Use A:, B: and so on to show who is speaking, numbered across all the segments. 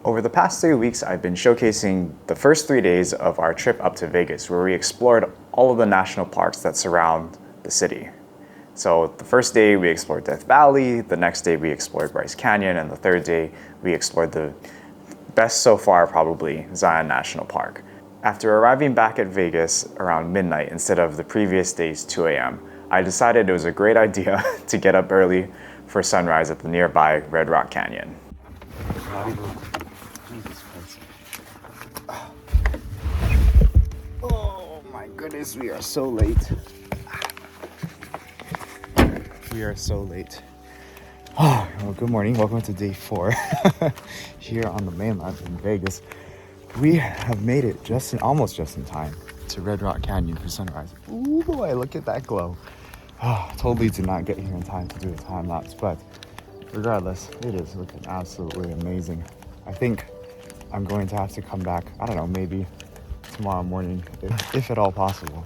A: Over the past 3 weeks, I've been showcasing the first 3 days of our trip up to Vegas, where we explored all of the national parks that surround the city. So the first day we explored Death Valley, the next day we explored Bryce Canyon, and the third day we explored the best so far probably, Zion National Park. After arriving back at Vegas around midnight instead of the previous day's 2 a.m., I decided it was a great idea to get up early for sunrise at the nearby Red Rock Canyon. Oh my goodness, we are so late. We are so late. Oh, well, good morning. Welcome to day 4 here on the mainland in Vegas. We have made it almost just in time to Red Rock Canyon for sunrise. Ooh boy, look at that glow. Oh, totally did not get here in time to do a time lapse, but regardless, it is looking absolutely amazing. I think I'm going to have to come back, I don't know, maybe tomorrow morning, if at all possible,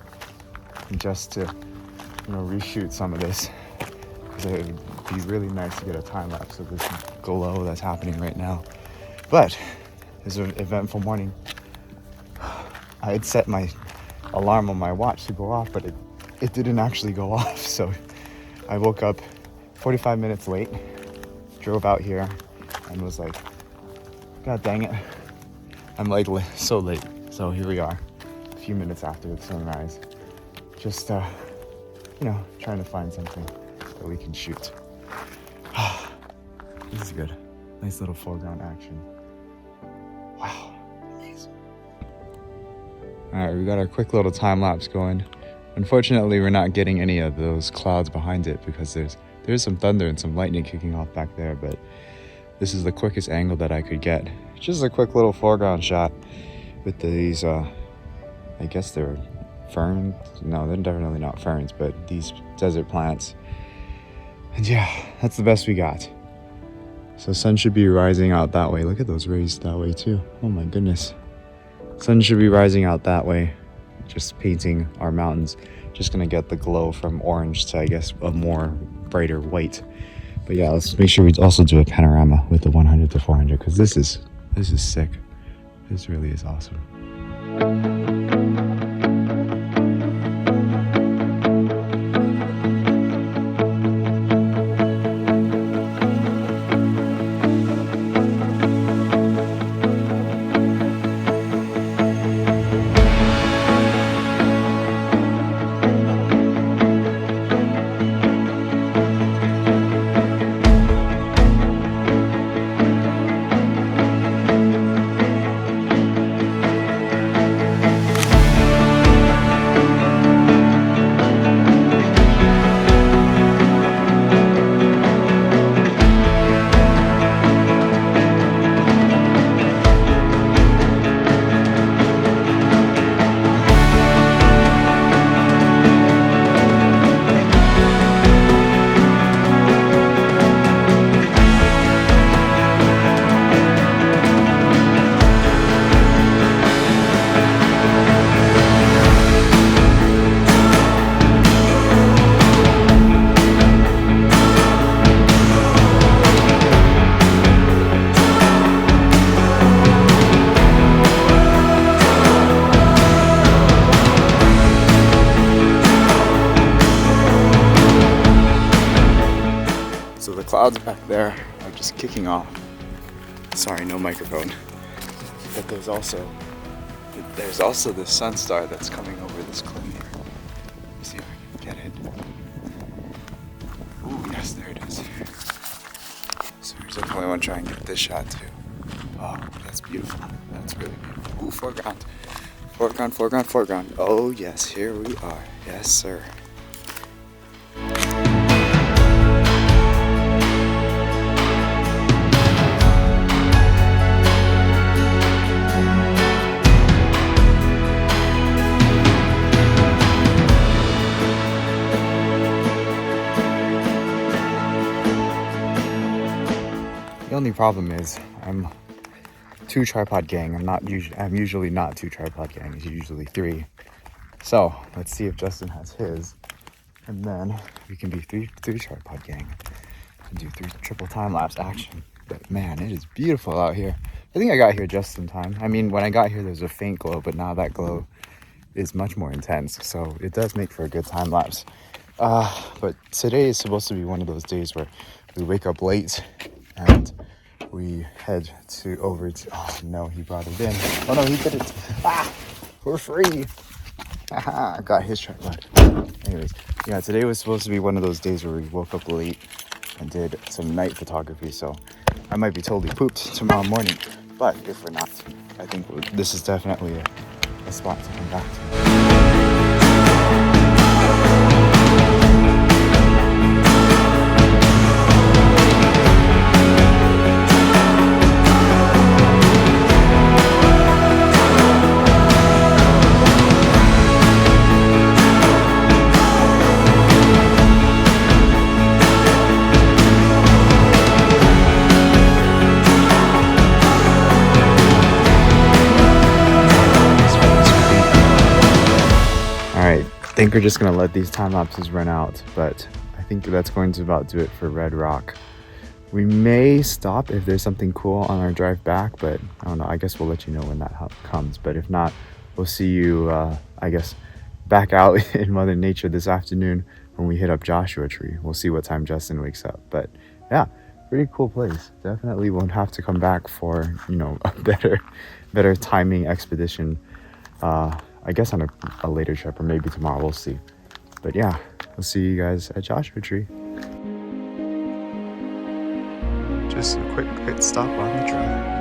A: just to, reshoot some of this. Because it would be really nice to get a time lapse of this glow that's happening right now. But it's an eventful morning. I had set my alarm on my watch to go off, but it didn't actually go off. So I woke up 45 minutes late, drove out here, and was like, God dang it. I'm like so late. So here we are, a few minutes after the sunrise. Just, trying to find something that we can shoot. This is good. Nice little foreground action. Wow, amazing. All right, we got our quick little time lapse going. Unfortunately, we're not getting any of those clouds behind it because there's some thunder and some lightning kicking off back there, but this is the quickest angle that I could get. Just a quick little foreground shot with these, I guess they're ferns. No, they're definitely not ferns, but these desert plants. And yeah, that's the best we got. So sun should be rising out that way. Look at those rays that way too. Oh my goodness. Sun should be rising out that way. Just painting our mountains. Just gonna get the glow from orange to, I guess, a more brighter white. But yeah, let's make sure we also do a panorama with the 100 to 400 because this is sick. This really is awesome. Clouds back there are just kicking off. Sorry, no microphone. But there's also the sun star that's coming over this cliff here. Let me see if I can get it. Ooh, yes, there it is. So I definitely want to try and get this shot too. Oh, that's beautiful. That's really beautiful. Ooh, foreground. Foreground, foreground, foreground. Oh yes, here we are. Yes, sir. The only problem is I'm 2 tripod gang. I'm usually not 2 tripod gang. It's usually 3. So let's see if Justin has his, and then we can be three tripod gang and do 3 triple time lapse action. But man, it is beautiful out here. I think I got here just in time. I mean, when I got here, there was a faint glow, but now that glow is much more intense. So it does make for a good time lapse. But today is supposed to be one of those days where we wake up late and we head over to, oh no, he brought it in. Oh no, he did it. For free. I got his tripod. Anyways, yeah, today was supposed to be one of those days where we woke up late and did some night photography. So I might be totally pooped tomorrow morning. But if we're not, I think this is definitely a spot to come back to. I think we're just gonna let these time lapses run out, but I think that's going to about do it for Red Rock. We may stop if there's something cool on our drive back, but I don't know. I guess we'll let you know when that comes. But if not, we'll see you, I guess, back out in Mother Nature this afternoon when we hit up Joshua Tree. We'll see what time Justin wakes up. But yeah, pretty cool place. Definitely won't have to come back for, you know, a better timing expedition. I guess on a later trip, or maybe tomorrow, we'll see. But yeah, we'll see you guys at Joshua Tree. Just a quick pit stop on the drive.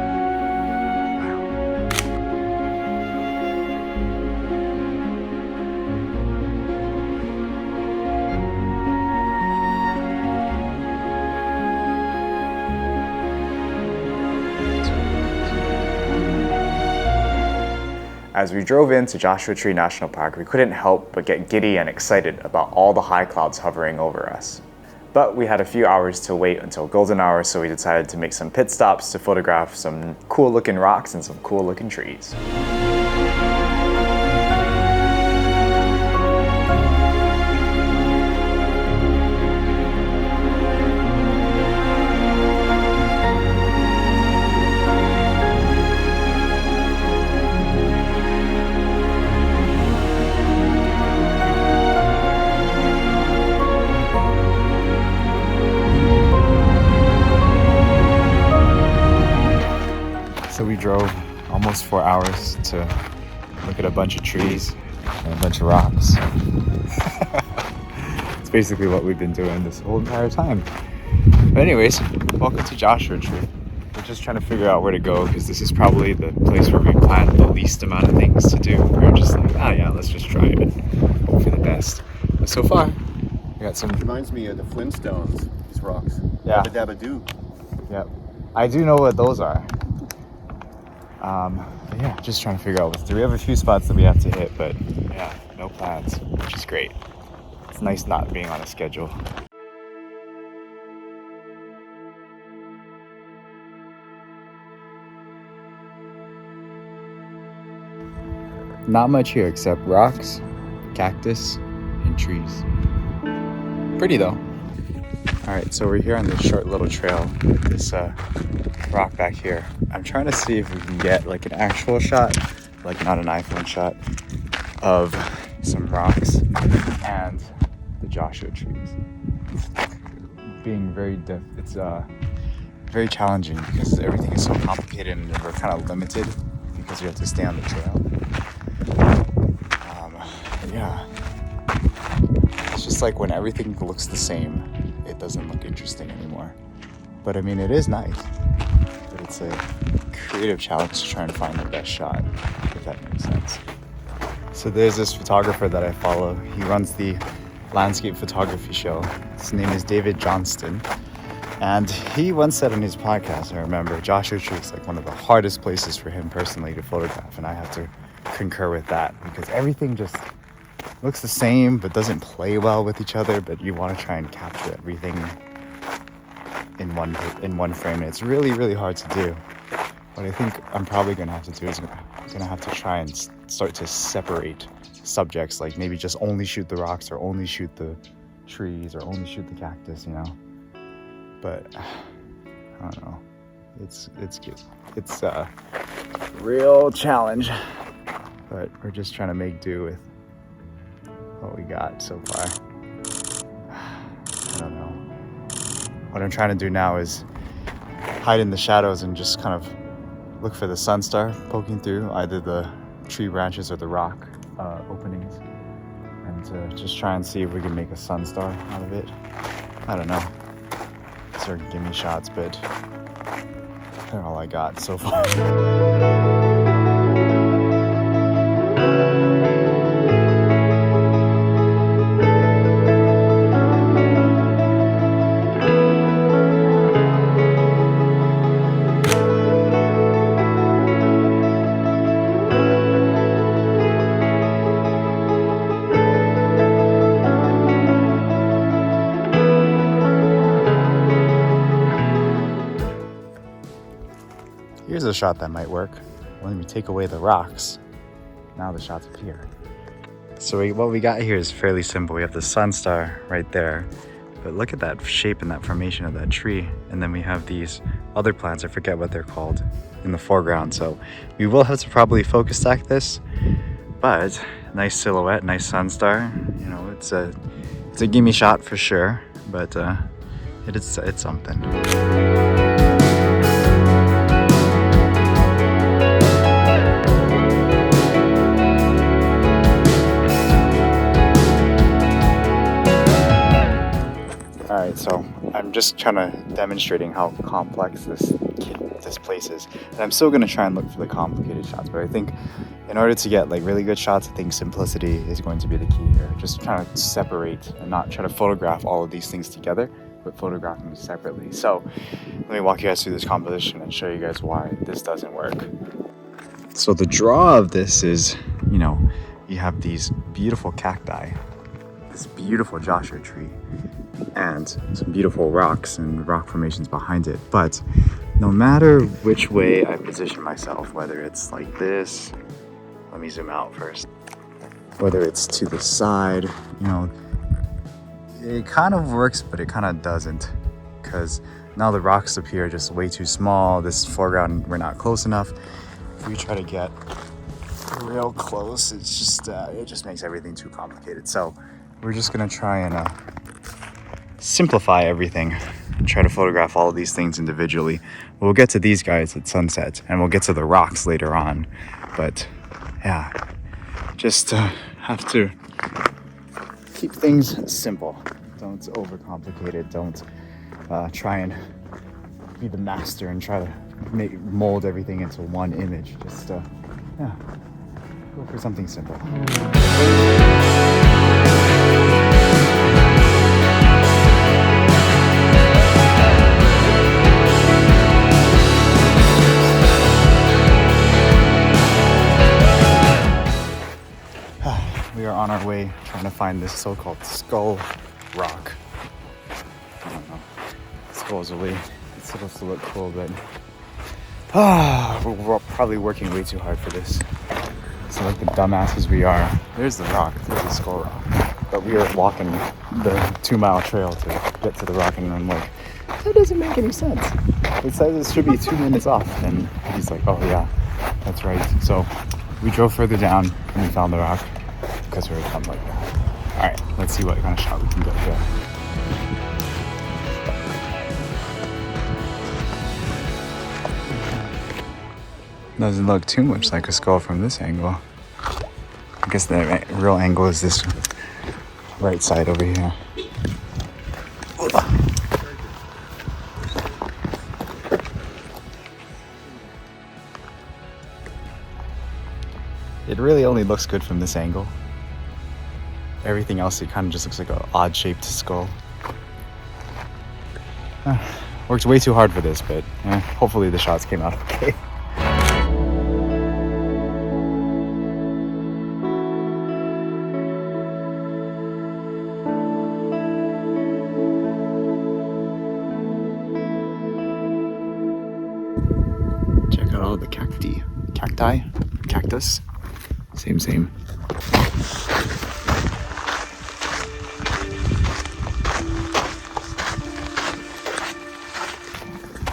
A: As we drove into Joshua Tree National Park, we couldn't help but get giddy and excited about all the high clouds hovering over us. But we had a few hours to wait until golden hour, so we decided to make some pit stops to photograph some cool looking rocks and some cool looking trees. So we drove almost 4 hours to look at a bunch of trees and a bunch of rocks. It's basically what we've been doing this whole entire time. But anyways, welcome to Joshua Tree. We're just trying to figure out where to go because this is probably the place where we plan the least amount of things to do. We're just like, yeah, let's just try it and hope for the best. But so far, we got some...
B: It reminds me of the Flintstones, these rocks.
A: Yeah.
B: Dabba Dabba Doo.
A: Yep. I do know what those are. But yeah, just trying to figure out what to do. We have a few spots that we have to hit, but yeah, no plans, which is great. It's nice not being on a schedule. Not much here except rocks, cactus, and trees. Pretty though. Alright, so we're here on this short little trail, this rock back here. I'm trying to see if we can get like an actual shot, like not an iPhone shot, of some rocks and the Joshua trees. It's being it's very challenging because everything is so complicated and we're kind of limited because you have to stay on the trail. Yeah, it's just like when everything looks the same, it doesn't look interesting anymore. But I mean, it is nice, but it's a creative challenge to try and find the best shot, if that makes sense. So there's this photographer that I follow. He runs the landscape photography show. His name is David Johnston. And he once said on his podcast, I remember, Joshua Tree is like one of the hardest places for him personally to photograph. And I have to concur with that because everything just looks the same but doesn't play well with each other, but you want to try and capture everything in one frame, and it's really, really hard to do. What I think I'm probably going to have to do is I'm going to have to try and start to separate subjects, like maybe just only shoot the rocks or only shoot the trees or only shoot the cactus, you know. But I don't know. It's cute. It's a real challenge, but we're just trying to make do with what we got so far. I don't know. What I'm trying to do now is hide in the shadows and just kind of look for the sun star poking through either the tree branches or the rock openings, and just try and see if we can make a sun star out of it. I don't know. These are gimme shots, but they're all I got so far. Here's a shot that might work. When we take away the rocks, now the shots appear. So what we got here is fairly simple. We have the sun star right there, but look at that shape and that formation of that tree. And then we have these other plants, I forget what they're called, in the foreground. So we will have to probably focus stack this, but nice silhouette, nice sun star. You know, it's a gimme shot for sure, but it's something. Alright, so I'm just demonstrating how complex this place is. And I'm still going to try and look for the complicated shots, but I think in order to get like really good shots, I think simplicity is going to be the key here. Just trying to separate and not try to photograph all of these things together, but photograph them separately. So let me walk you guys through this composition and show you guys why this doesn't work. So the draw of this is, you know, you have these beautiful cacti, this beautiful Joshua tree, and some beautiful rocks and rock formations behind it. But no matter which way I position myself, whether it's like this, let me zoom out first, whether it's to the side, you know, it kind of works, but it kind of doesn't, because now the rocks appear just way too small. This foreground, we're not close enough. If we try to get real close, it's just it just makes everything too complicated. So we're just gonna try and simplify everything and try to photograph all of these things individually. We'll get to these guys at sunset, and we'll get to the rocks later on. But yeah, just have to keep things simple. Don't overcomplicate it. Don't try and be the master and try to mold everything into one image. Just yeah, go for something simple. We are on our way trying to find this so-called skull rock. I don't know. Supposedly it's supposed to look cool, but we're probably working way too hard for this. So like the dumbasses we are, there's the rock, there's the skull rock. But we are walking the 2-mile trail to get to the rock, and I'm like, that doesn't make any sense. It says it should be 2 minutes off, and he's like, oh yeah, that's right. So we drove further down and we found the rock, because we're something like that. All right, let's see what kind of shot we can get here. Doesn't look too much like a skull from this angle. I guess the real angle is this right side over here. It really only looks good from this angle. Everything else, it kind of just looks like an odd-shaped skull. Worked way too hard for this, but hopefully the shots came out okay. Check out all the cacti. Cacti? Cactus? Same.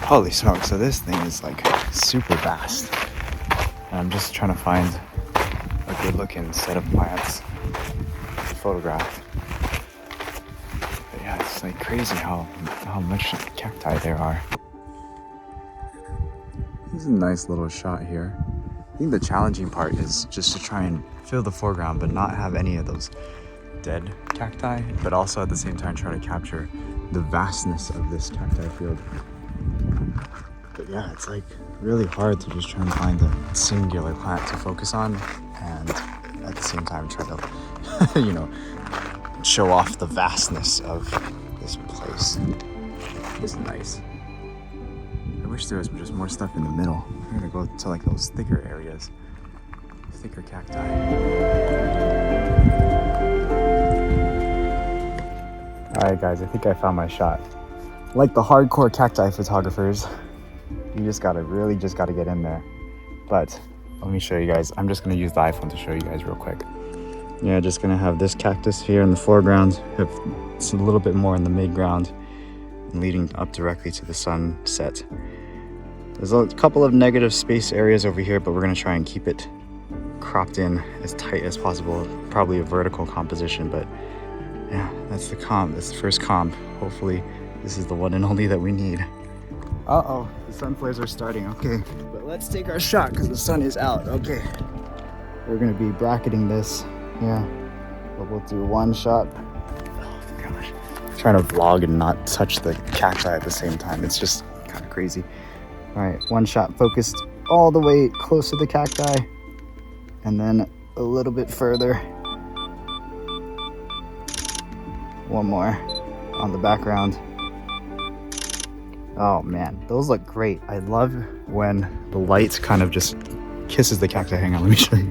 A: Holy smoke, so this thing is like super vast. And I'm just trying to find a good looking set of plants to photograph. But yeah, it's like crazy how much cacti there are. This is a nice little shot here. I think the challenging part is just to try and fill the foreground but not have any of those dead cacti, but also at the same time try to capture the vastness of this cacti field. But yeah, it's like really hard to just try and find a singular plant to focus on and at the same time try to, you know, show off the vastness of this place. It's nice. I wish there was just more stuff in the middle. I'm gonna go to like those thicker areas, thicker cacti. All right, guys, I think I found my shot. Like the hardcore cacti photographers, you just gotta get in there. But let me show you guys. I'm just gonna use the iPhone to show you guys real quick. Yeah, just gonna have this cactus here in the foreground. It's a little bit more in the midground, leading up directly to the sunset. There's a couple of negative space areas over here, but we're gonna try and keep it cropped in as tight as possible. Probably a vertical composition, but yeah, that's the comp. That's the first comp. Hopefully this is the one and only that we need. Uh-oh, the sun flares are starting. Okay, but let's take our shot because the sun is out. Okay, we're gonna be bracketing this. Yeah, but we'll do one shot. Oh gosh, I'm trying to vlog and not touch the cacti at the same time. It's just kind of crazy. All right, one shot focused all the way close to the cacti, and then a little bit further. One more on the background. Oh man, those look great. I love when the light kind of just kisses the cacti. Hang on, let me show you.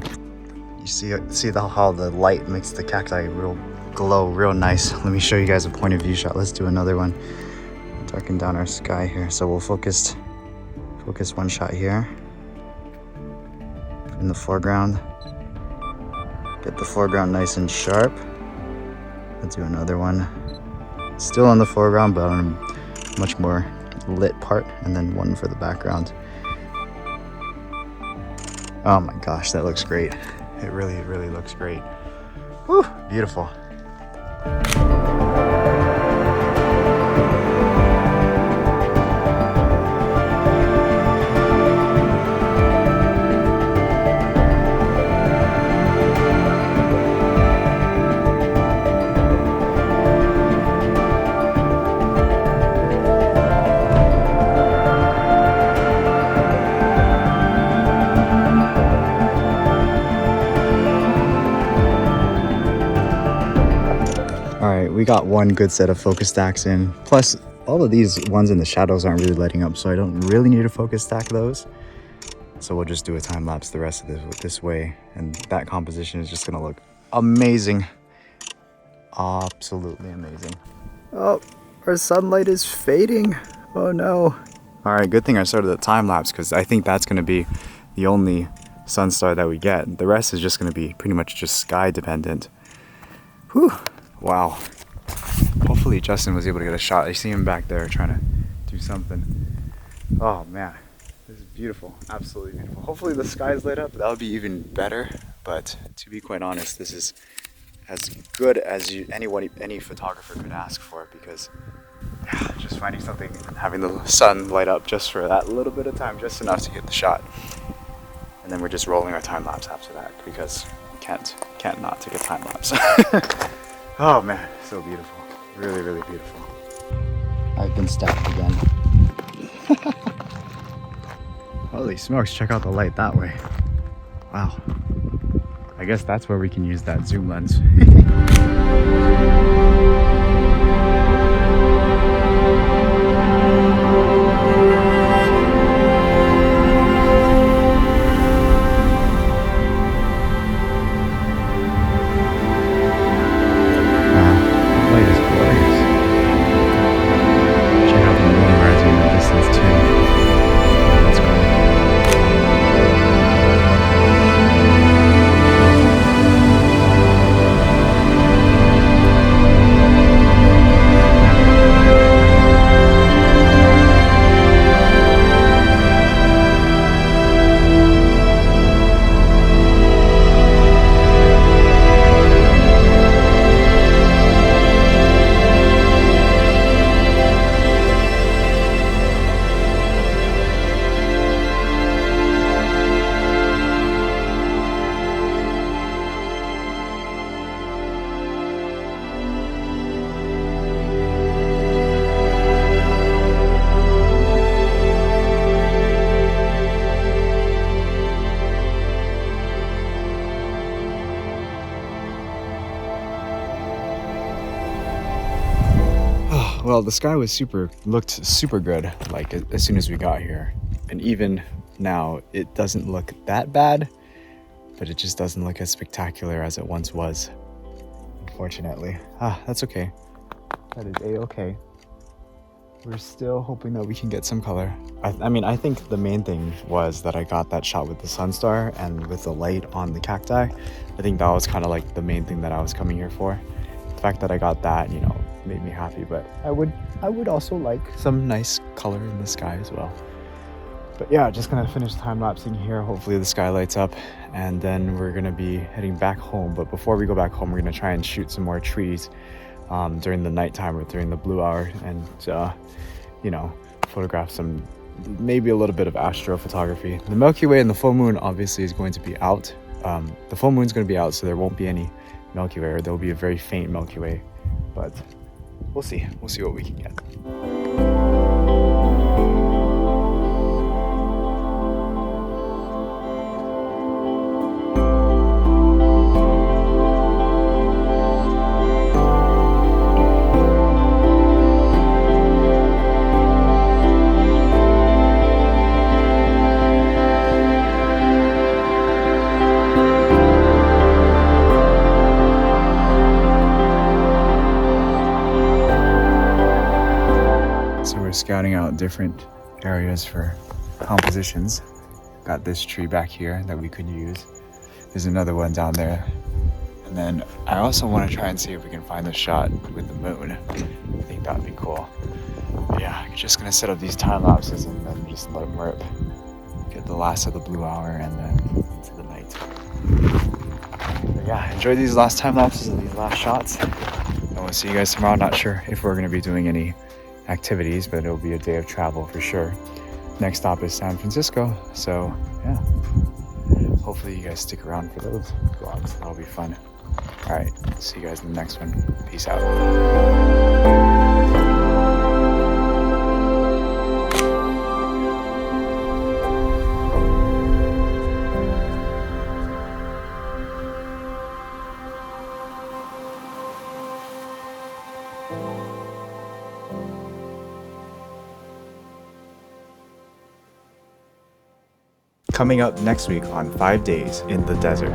A: You see how the light makes the cacti real glow, real nice. Let me show you guys a point of view shot. Let's do another one. Darken down our sky here. So we'll focus one shot here in the foreground. Get the foreground nice and sharp. Let's do another one. Still in the foreground, but on a much more lit part, and then one for the background. Oh my gosh, that looks great. It really, really looks great. Whew, beautiful. We got one good set of focus stacks in. Plus, all of these ones in the shadows aren't really lighting up, so I don't really need to focus stack those. So we'll just do a time lapse the rest of this way, and that composition is just gonna look amazing. Absolutely amazing. Oh, our sunlight is fading. Oh no. All right, good thing I started the time lapse because I think that's gonna be the only sun star that we get. The rest is just gonna be pretty much just sky dependent. Whew, wow. Hopefully Justin was able to get a shot. I see him back there trying to do something. Oh man, this is beautiful, absolutely beautiful. Hopefully the sky's lit up, that would be even better. But to be quite honest, this is as good as any photographer could ask for, because yeah, just finding something and having the sun light up just for that little bit of time, just enough to get the shot. And then we're just rolling our time lapse after that, because can't not take a time lapse. Oh man, so beautiful. Really, really beautiful. I've been stacked again. Holy smokes, check out the light that way. Wow. I guess that's where we can use that zoom lens. Well, the sky looked super good, like as soon as we got here. And even now, it doesn't look that bad, but it just doesn't look as spectacular as it once was, unfortunately. That's okay. That is a-okay. We're still hoping that we can get some color. I mean, I think the main thing was that I got that shot with the Sunstar and with the light on the cacti. I think that was kind of like the main thing that I was coming here for. The fact that I got that, you know, made me happy, but I would also like some nice color in the sky as well. But yeah, just gonna finish time-lapsing here. Hopefully the sky lights up, and then we're gonna be heading back home. But before we go back home, we're gonna try and shoot some more trees during the nighttime or during the blue hour, and you know, photograph some, maybe a little bit of astrophotography. The Milky Way and the full moon obviously is going to be out. The full moon's going to be out, so there won't be any Milky Way, or there'll be a very faint Milky Way, but we'll see what we can get. Scouting out different areas for compositions. Got this tree back here that we could use. There's another one down there. And then I also want to try and see if we can find a shot with the moon. I think that would be cool. But yeah, I'm just gonna set up these time lapses and then just let them rip. Get the last of the blue hour and then into the night. But yeah, enjoy these last time lapses and these last shots. And we'll see you guys tomorrow. Not sure if we're gonna be doing any activities, but it'll be a day of travel for sure. Next stop is San Francisco, so yeah, hopefully you guys stick around for those vlogs. That'll be fun. All right, see you guys in the next one. Peace out. Coming up next week on 5 Days in the Desert.